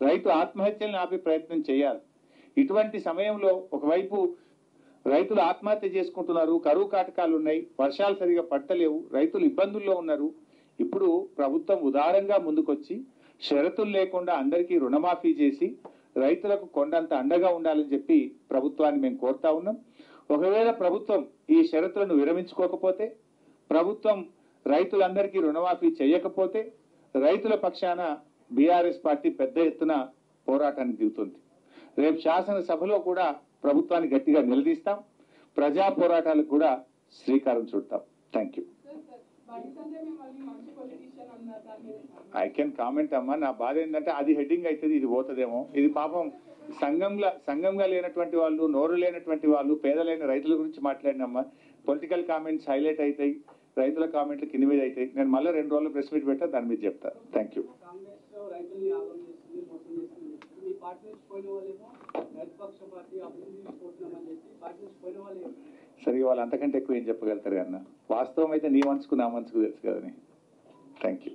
రైతు ఆత్మహత్యలను ఆపే ప్రయత్నం చేయాలి. ఇటువంటి సమయంలో ఒకవైపు రైతులు ఆత్మహత్య చేసుకుంటున్నారు, కరువు కాటకాలు ఉన్నాయి, వర్షాలు సరిగా పడతలేవు, రైతులు ఇబ్బందుల్లో ఉన్నారు. ఇప్పుడు ప్రభుత్వం ఉదారంగా ముందుకొచ్చి షరతులు లేకుండా అందరికీ రుణమాఫీ చేసి రైతులకు కొండంత అండగా ఉండాలని చెప్పి ప్రభుత్వాన్ని మేము కోరుతా ఉన్నాం. ఒకవేళ ప్రభుత్వం ఈ షరతులను విరమించుకోకపోతే, ప్రభుత్వం రైతులందరికీ రుణమాఫీ చేయకపోతే రైతుల పక్షాన బీఆర్ఎస్ పార్టీ పెద్ద ఎత్తున పోరాటానికి దిగుతుంది. రేపు శాసనసభలో కూడా ప్రభుత్వాన్ని గట్టిగా నిలదీస్తాం, ప్రజా పోరాటాలకు కూడా శ్రీకారం చుడతాం. Thank you. I can comment అమ్మా. నా బాధ ఏంటంటే అది హెడ్డింగ్ అవుతుంది, ఇది పోతుందేమో. ఇది పాపం సంఘంగా లేనటువంటి వాళ్ళు, నోరు లేనటువంటి వాళ్ళు, పేదలైన రైతుల గురించి మాట్లాడినమ్మా. పొలిటికల్ కామెంట్స్ హైలైట్ అవుతాయి, రైతుల కామెంట్లు కింద మీద అవుతాయి. నేను మళ్ళీ 2 రోజులు ప్రెస్ మీట్ పెట్టా, దాని మీద చెప్తా. Thank you. సరిగా వాళ్ళు అంతకంటే ఎక్కువ ఏం చెప్పగలుగుతారు అన్న. వాస్తవం అయితే నీ మనసుకు నా మనసుకు తెలుసు కదని. Thank you.